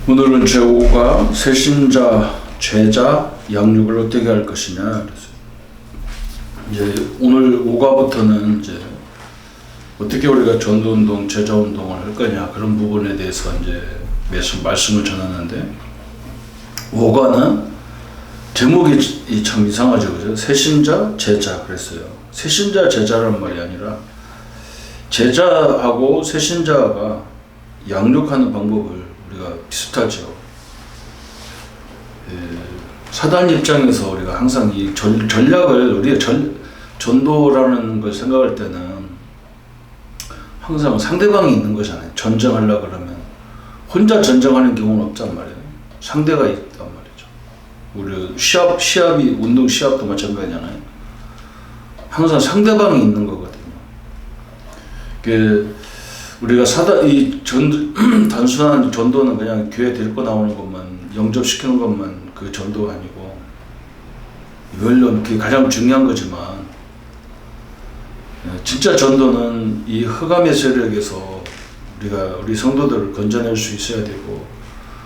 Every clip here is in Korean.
오늘은 제5가 새신자, 제자 양육을 어떻게 할 것이냐. 그래서 이제 오늘 5가부터는 이제 어떻게 우리가 전도운동, 제자운동을 할 거냐 그런 부분에 대해서 이제 말씀을 전하는데 5가는 제목이 참 이상하죠, 그죠? 새신자, 제자 그랬어요. 새신자, 제자라는 말이 아니라 제자하고 새신자가 양육하는 방법을 우리가 비슷하죠. 사단 입장에서 우리가 항상 이 전략을 우리가 전도라는 걸 생각할 때는 항상 상대방이 있는 거잖아요. 전쟁하려고 그러면 혼자 전쟁하는 경우는 없단 말이에요. 상대가 있단 말이죠. 우리 시합이 운동 시합도 마찬가지잖아요. 항상 상대방이 있는 거거든요. 우리가 단순한 전도는 그냥 교회 데리고 나오는 것만, 영접시키는 것만 그 전도가 아니고, 물론 그게 가장 중요한 거지만, 진짜 전도는 이 흑암의 세력에서 우리 성도들을 건져낼 수 있어야 되고,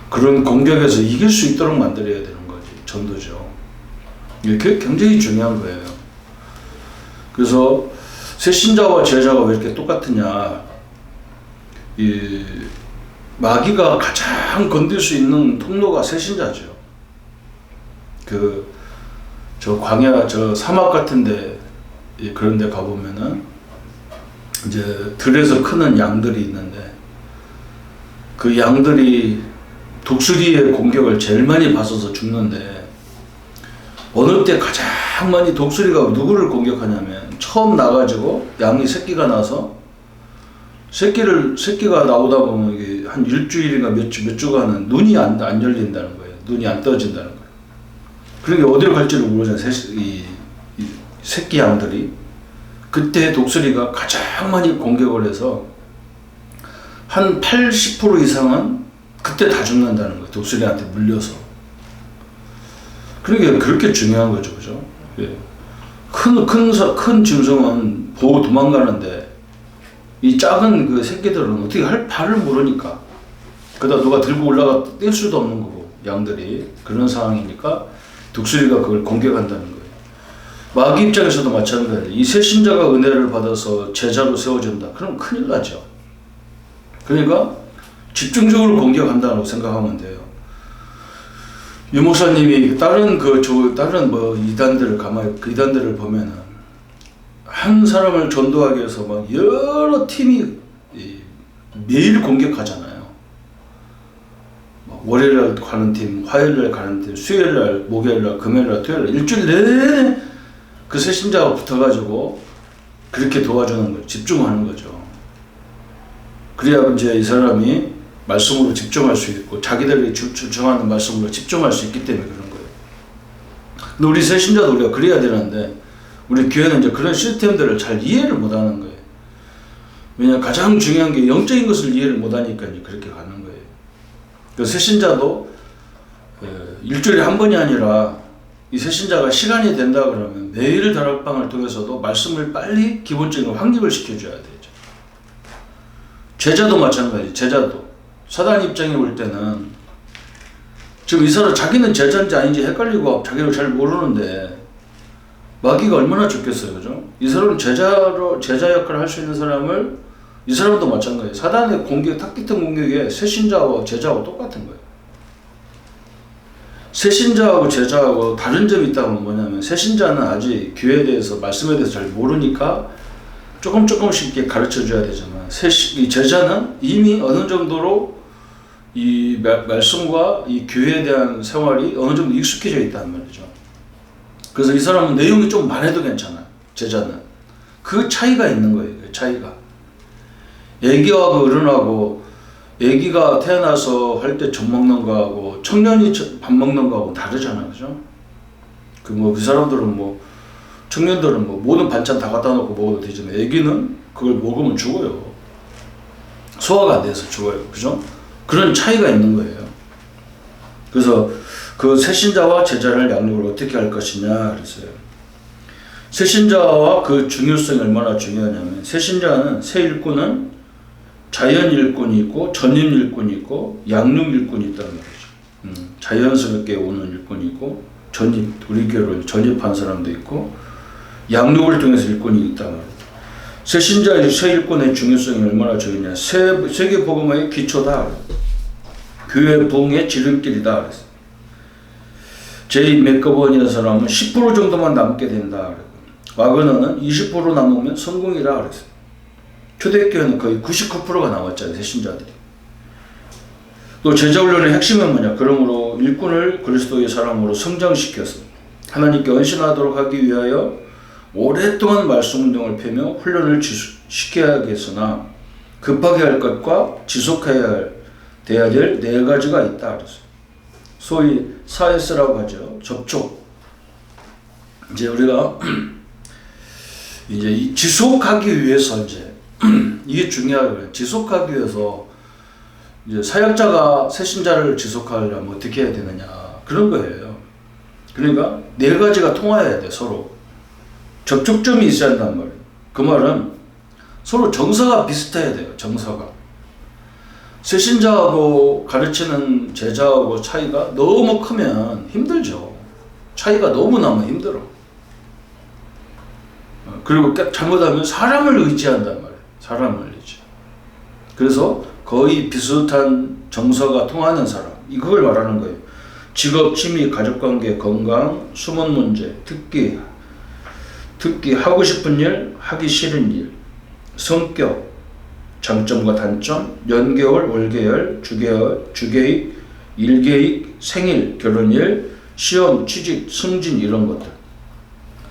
그런 공격에서 이길 수 있도록 만들어야 되는 거지, 전도죠. 이게 굉장히 중요한 거예요. 그래서 새신자와 제자가 왜 이렇게 똑같으냐? 이 마귀가 가장 건들 수 있는 통로가 새신자죠. 저 광야, 저 사막 같은데 그런데 가보면은 이제 들에서 크는 양들이 있는데 그 양들이 독수리의 공격을 제일 많이 받아서 죽는데 어느 때 가장 많이 독수리가 누구를 공격하냐면 처음 나가지고 양이 새끼가 나서 새끼가 나오다 보면 이게 한 일주일인가 몇 주간은 눈이 안 열린다는 거예요. 눈이 안 떠진다는 거예요. 그러니까 어디로 갈지를 모르잖아요. 이 새끼 양들이. 그때 독수리가 가장 많이 공격을 해서 한 80% 이상은 그때 다 죽는다는 거예요. 독수리한테 물려서. 그러니까 그렇게 중요한 거죠. 그죠? 예. 큰 짐승은 보고 도망가는데 이 작은 그 새끼들은 어떻게 발을 모르니까 그러다 누가 들고 올라가 뛸 수도 없는 거고 양들이 그런 상황이니까 독수리가 그걸 공격한다는 거예요. 마귀 입장에서도 마찬가지예요. 이 새신자가 은혜를 받아서 제자로 세워진다. 그럼 큰일 나죠. 그러니까 집중적으로 공격한다고 생각하면 돼요. 유 목사님이 다른 이단들을 보면은 한 사람을 전도하기 위해서 막 여러 팀이 매일 공격하잖아요. 월요일날 가는 팀, 화요일날 가는 팀, 수요일날, 목요일날, 금요일날, 토요일날 일주일 내내 그 새신자가 붙어가지고 그렇게 도와주는 거예요. 집중하는 거죠. 그래야 이제 이 사람이 말씀으로 집중할 수 있고 자기들이 주장하는 말씀으로 집중할 수 있기 때문에 그런 거예요. 근데 우리 새신자도 우리가 그래야 되는데 우리 교회는 이제 그런 시스템들을 잘 이해를 못하는 거예요. 왜냐 가장 중요한 게 영적인 것을 이해를 못하니까 이제 그렇게 가는 거예요. 그 새신자도 일주일에 한 번이 아니라 이 새신자가 시간이 된다 그러면 매일 다락방을 통해서도 말씀을 빨리 기본적인 확립을 시켜줘야 되죠. 제자도 마찬가지. 제자도 사단 입장에 올 때는 지금 이 사람 자기는 제자인지 아닌지 헷갈리고 자기를 잘 모르는데 마귀가 얼마나 좋겠어요, 그죠? 이 사람은 제자 역할을 할 수 있는 사람을 이 사람도 마찬가지예요. 사단의 탁기통 공격에 새신자와 제자하고 똑같은 거예요. 새신자하고 제자하고 다른 점이 있다면 뭐냐면 새신자는 아직 교회에 대해서 말씀에 대해서 잘 모르니까 조금씩 이렇게 가르쳐 줘야 되지만 이 제자는 이미 어느 정도로 이 말씀과 이 교회에 대한 생활이 어느 정도 익숙해져 있다는 말이죠. 그래서 이 사람은 내용이 좀 많아도 괜찮아요. 제자는. 그 차이가 있는 거예요. 그 차이가. 애기하고 어른하고 애기가 태어나서 할 때 젖 먹는 거하고 청년이 밥 먹는 거하고 다르잖아요. 그죠? 그 사람들은 청년들은 모든 반찬 다 갖다 놓고 먹어도 되지만 애기는 그걸 먹으면 죽어요. 소화가 안 돼서 죽어요. 그죠? 그런 차이가 있는 거예요. 그래서 그 새신자와 제자를 양육을 어떻게 할 것이냐 그랬어요. 새신자와 그 중요성이 얼마나 중요하냐면 새신자는 새 일꾼은 자연 일꾼이 있고 전임 일꾼이 있고 양육 일꾼이 있다는 거죠. 자연스럽게 오는 일꾼이 있고 전입, 우리 교회로 전입한 사람도 있고 양육을 통해서 일꾼이 있단 말이에요. 새 신자의 새 일꾼의 중요성이 얼마나 중요하냐. 세계 복음화의 기초다. 교회 부흥의 지름길이다. 그랬어요. 제2 맥거번이라는 사람은 10% 정도만 남게 된다. 와그너는 20% 남으면 성공이라 그랬어요. 초대교회는 거의 99%가 나왔잖아요. 새 신자들이. 또 제자훈련의 핵심은 뭐냐. 그러므로 일꾼을 그리스도의 사람으로 성장시켜서 하나님께 언신하도록 하기 위하여 오랫동안 말씀 운동을 펴며 훈련을 시켜야겠으나 급하게 할 것과 지속해야 될 네 가지가 있다. 그랬어요. 소위 사에스라고 하죠. 접촉. 이제 우리가 이제 지속하기 위해서 이제 이게 중요하거든요. 지속하기 위해서 이제 사역자가 새신자를 지속하려면 어떻게 해야 되느냐 그런 거예요. 그러니까 네 가지가 통화해야 돼. 서로 접촉점이 있어야 한단 말이에요. 그 말은 서로 정서가 비슷해야 돼요. 정서가. 새신자하고 가르치는 제자하고 차이가 너무 크면 힘들죠. 차이가 너무 나면 힘들어. 그리고 잘못하면 사람을 의지한단 말이에요. 사람을 의지. 그래서 거의 비슷한 정서가 통하는 사람. 이걸 말하는 거예요. 직업, 취미, 가족관계, 건강, 숨은 문제, 특기 하고 싶은 일, 하기 싫은 일, 성격, 장점과 단점, 연계월, 월계열, 주계획, 일계획, 생일, 결혼일, 시험, 취직, 승진 이런 것들.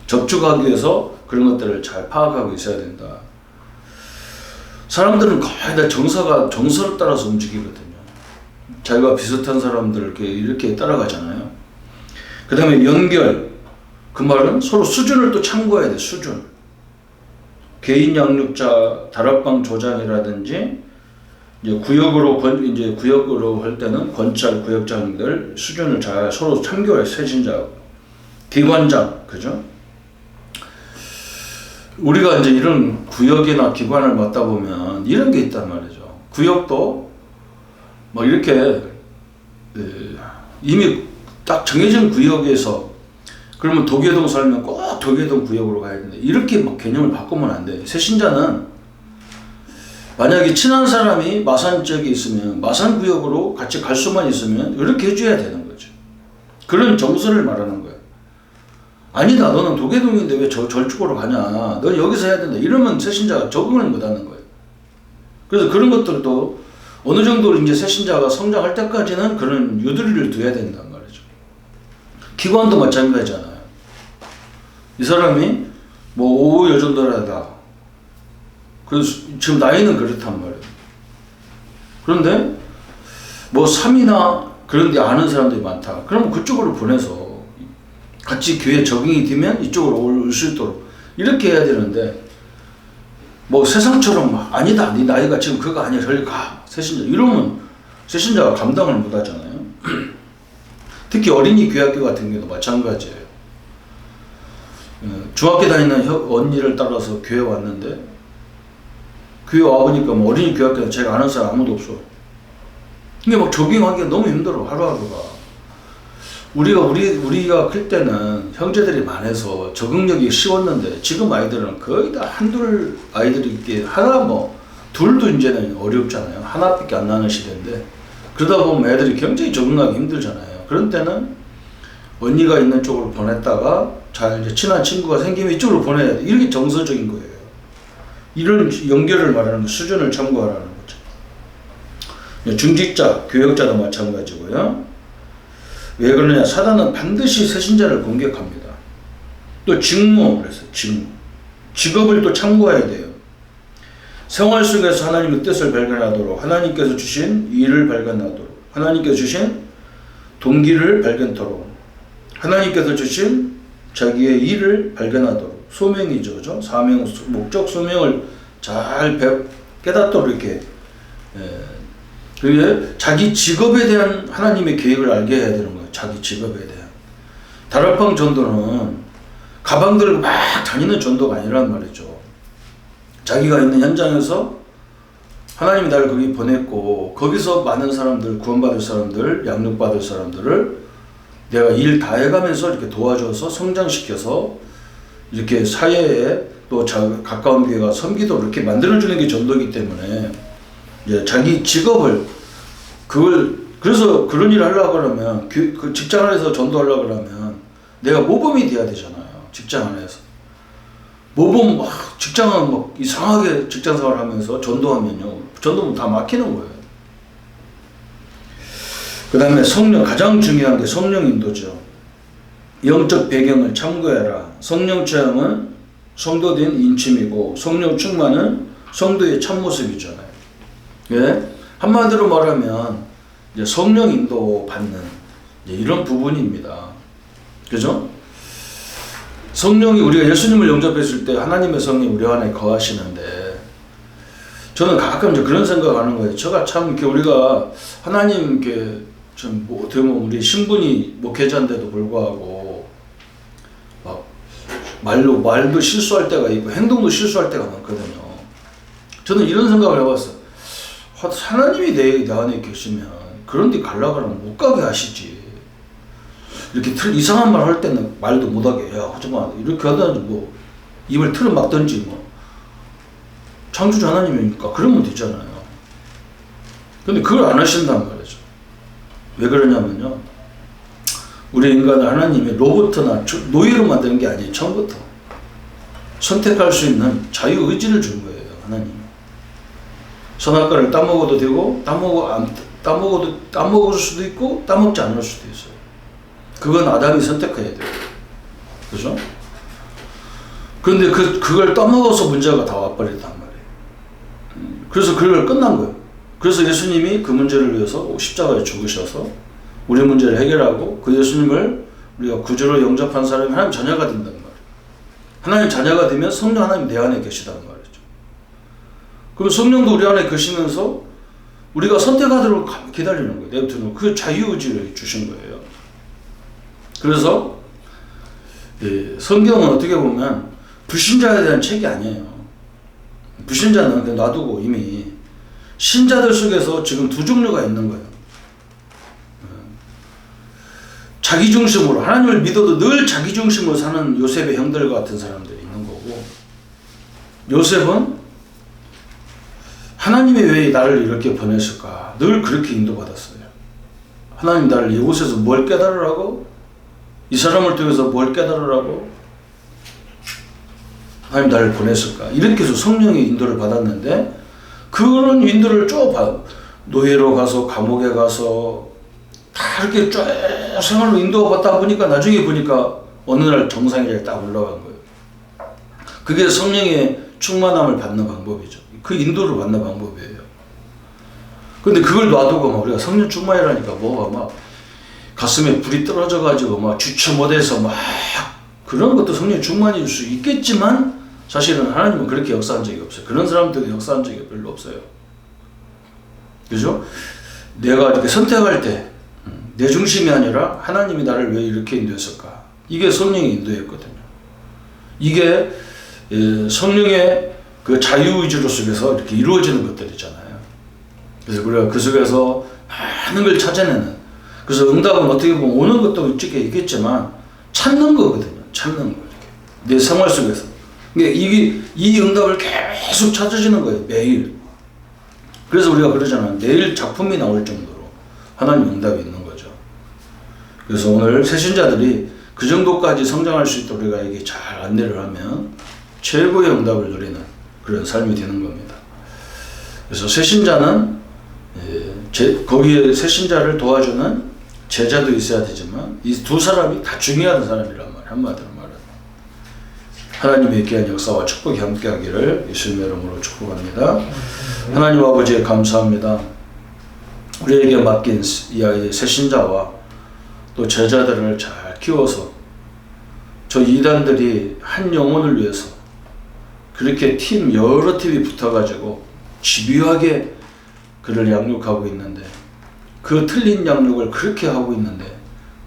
접촉하기 위해서 그런 것들을 잘 파악하고 있어야 된다. 사람들은 거의 다 정서를 따라서 움직이거든요. 자기가 비슷한 사람들 이렇게 따라가잖아요. 그 다음에 연결. 그 말은 서로 수준을 또 참고해야 돼. 수준. 개인 양육자, 다락방 조장이라든지 이제 구역으로 할 때는 권찰 구역장들 수준을 잘 서로 참고해. 새신자, 기관장, 그죠? 우리가 이제 이런 구역이나 기관을 맡다 보면 이런 게 있단 말이죠. 구역도 뭐 이렇게 이미 딱 정해진 구역에서 그러면 도계동 살면 꼭 도계동 구역으로 가야 되는데 이렇게 막 개념을 바꾸면 안 돼. 새신자는 만약에 친한 사람이 마산 지역에 있으면 마산 구역으로 같이 갈 수만 있으면 이렇게 해줘야 되는 거죠. 그런 정서를 말하는 거예요. 아니다, 너는 도계동인데 왜 저쪽으로 가냐, 넌 여기서 해야 된다, 이러면 새신자가 적응을 못 하는 거예요. 그래서 그런 것들도 어느 정도 이제 새신자가 성장할 때까지는 그런 유도리를 둬야 된단 말이죠. 기관도 마찬가지잖아요. 이 사람이 뭐 오후 여전도라다. 그래서 지금 나이는 그렇단 말이에요. 그런데 뭐 3이나 그런 데 아는 사람들이 많다. 그러면 그쪽으로 보내서 같이 교회에 적응이 되면 이쪽으로 올 수 있도록 이렇게 해야 되는데, 뭐 세상처럼 막 아니다, 네 나이가 지금 그거 아니야, 저리 가, 새신자, 이러면 새신자가 감당을 못 하잖아요. 특히 어린이 교회학교 같은 경우도 마찬가지예요. 중학교 다니는 언니를 따라서 교회 왔는데, 교회 와보니까 뭐 어린이 교회학교는 제가 아는 사람 아무도 없어. 이게 막 적응하기가 너무 힘들어, 하루하루가. 우리가 클 때는 형제들이 많아서 적응력이 쉬웠는데, 지금 아이들은 거의 다 한둘 아이들이 있게, 하나 뭐 둘도 이제는 어렵잖아요. 하나밖에 안 나는 시대인데, 그러다 보면 애들이 굉장히 적응하기 힘들잖아요. 그런 때는 언니가 있는 쪽으로 보냈다가 잘 이제 친한 친구가 생기면 이쪽으로 보내야 돼. 이렇게 정서적인 거예요. 이런 연결을 말하는 거, 수준을 참고하라는 거죠. 중직자, 교역자도 마찬가지고요. 왜 그러냐? 사단은 반드시 새신자를 공격합니다. 또 직무, 그래서 직업을 또 참고해야 돼요. 생활 속에서 하나님의 뜻을 발견하도록, 하나님께서 주신 일을 발견하도록, 하나님께서 주신 동기를 발견토록, 하나님께서 주신 자기의 일을 발견하도록, 소명이죠, 그죠? 사명, 목적, 소명을 잘 깨닫도록 이렇게, 그게 자기 직업에 대한 하나님의 계획을 알게 해야 되는 거예요. 자기 직업에 대한. 다락방 전도는 가방 들고 막 다니는 전도가 아니란 말이죠. 자기가 있는 현장에서 하나님이 나를 거기 보냈고 거기서 많은 사람들, 구원받을 사람들, 양육받을 사람들을 내가 일 다 해가면서 이렇게 도와줘서 성장시켜서 이렇게 사회에 또 가까운 교회가 섬기도록 이렇게 만들어주는 게 전도이기 때문에 이제 자기 직업을 그래서 그런 일을 하려고 그러면 그 직장 안에서 전도하려고 그러면 내가 모범이 돼야 되잖아요. 직장 안에서. 모범 직장은 막 이상하게 직장 생활 하면서 전도하면요. 전도는 다 막히는 거예요. 그 다음에 성령, 가장 중요한 게 성령 인도죠. 영적 배경을 참고해라. 성령 체험은 성도된 인침이고 성령 충만은 성도의 참모습이잖아요. 예? 한마디로 말하면 이제 성령 인도 받는 이런 부분입니다. 그죠? 성령이 우리가 예수님을 영접했을 때 하나님의 성령이 우리 안에 거하시는데 저는 가끔 이제 그런 생각하는 거예요. 제가 참 이렇게 우리가 하나님 이렇게 좀 어떻게 보면 우리 신분이 목회자인데도 불구하고 막 말도 실수할 때가 있고 행동도 실수할 때가 많거든요. 저는 이런 생각을 해봤어요. 하나님이 내 안에 계시면 그런 데 가려고 하면 못 가게 하시지. 이렇게 이상한 말 할 때는 말도 못하게 야 하지마 이렇게 하든지 뭐 입을 틀어 막든지 뭐 창조주 하나님이니까 그러면 되잖아요. 근데 그걸 안 하신단 말이죠. 왜 그러냐면요. 우리 인간을 하나님이 로봇이나 노예로 만드는 게 아니에요. 처음부터 선택할 수 있는 자유의지를 준 거예요. 하나님이. 선악과를 따먹어도 되고 따먹을 수도 있고 따먹지 않을 수도 있어요. 그건 아담이 선택해야 돼요. 그죠? 그런데 그걸 떠먹어서 문제가 다 와버렸단 말이에요. 그래서 그걸 끝난 거예요. 그래서 예수님이 그 문제를 위해서 십자가에 죽으셔서 우리 문제를 해결하고 그 예수님을 우리가 구주로 영접한 사람이 하나님 자녀가 된단 말이에요. 하나님 자녀가 되면 성령 하나님 내 안에 계시단 말이죠. 그럼 성령도 우리 안에 계시면서 우리가 선택하도록 기다리는 거예요. 내버려두는 그 자유의지를 주신 거예요. 그래서 성경은 어떻게 보면 불신자에 대한 책이 아니에요. 불신자는 그냥 놔두고 이미 신자들 속에서 지금 두 종류가 있는 거예요. 자기중심으로 하나님을 믿어도 늘 자기중심으로 사는 요셉의 형들과 같은 사람들이 있는 거고 요셉은 하나님이 왜 나를 이렇게 보냈을까 늘 그렇게 인도받았어요. 하나님 나를 이곳에서 뭘 깨달으라고 이 사람을 통해서 뭘 깨달으라고 하나님 나를 보냈을까 이렇게 해서 성령의 인도를 받았는데 그런 인도를 쭉 노예로 가서 감옥에 가서 다 이렇게 쭉 생활로 인도받다 보니까 나중에 보니까 어느 날 정상에 딱 올라간 거예요. 그게 성령의 충만함을 받는 방법이죠. 그 인도를 받는 방법이에요. 근데 그걸 놔두고 막 우리가 성령 충만이라니까 뭐가 막 가슴에 불이 떨어져 가지고 막 주체 못해서 막 그런 것도 성령 충만일 수 있겠지만 사실은 하나님은 그렇게 역사한 적이 없어요. 그런 사람들이 역사한 적이 별로 없어요. 그죠? 내가 이렇게 선택할 때 내 중심이 아니라 하나님이 나를 왜 이렇게 인도했을까? 이게 성령의 인도였거든요. 이게 성령의 그 자유의지로 속에서 이렇게 이루어지는 것들이잖아요. 그래서 우리가 그 속에서 많은 걸 찾아내는 그래서 응답은 어떻게 보면 오는 것도 있겠지만 찾는 거거든요. 찾는 거 이렇게 내 생활 속에서. 이 응답을 계속 찾아지는 거예요. 매일. 그래서 우리가 그러잖아요. 내일 작품이 나올 정도로 하나님 응답이 있는 거죠. 그래서 오늘 새신자들이 그 정도까지 성장할 수 있도록 우리가 이게 잘 안내를 하면 최고의 응답을 누리는 그런 삶이 되는 겁니다. 그래서 새신자는 거기에 새신자를 도와주는 제자도 있어야 되지만 이 두 사람이 다 중요한 사람이란 말이에요. 한마디로 말하면 하나님의 귀한 역사와 축복이 함께하기를 예수님의 이름으로 축복합니다. 하나님 아버지에 감사합니다. 우리에게 맡긴 이 아이의 새신자와 또 제자들을 잘 키워서 저 이단들이 한 영혼을 위해서 그렇게 여러 팀이 붙어가지고 집요하게 그를 양육하고 있는데 그 틀린 양육을 그렇게 하고 있는데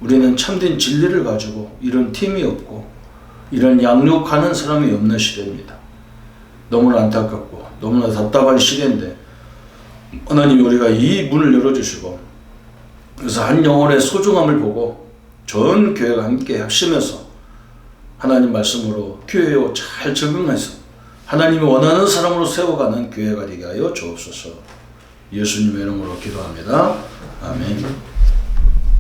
우리는 참된 진리를 가지고 이런 팀이 없고 이런 양육하는 사람이 없는 시대입니다. 너무나 안타깝고 너무나 답답한 시대인데 하나님 우리가 이 문을 열어주시고 그래서 한 영혼의 소중함을 보고 전 교회가 함께 합심해서 하나님 말씀으로 교회에 잘 적응해서 하나님이 원하는 사람으로 세워가는 교회가 되게 하여 주옵소서. 예수님의 이름으로 기도합니다. 아멘.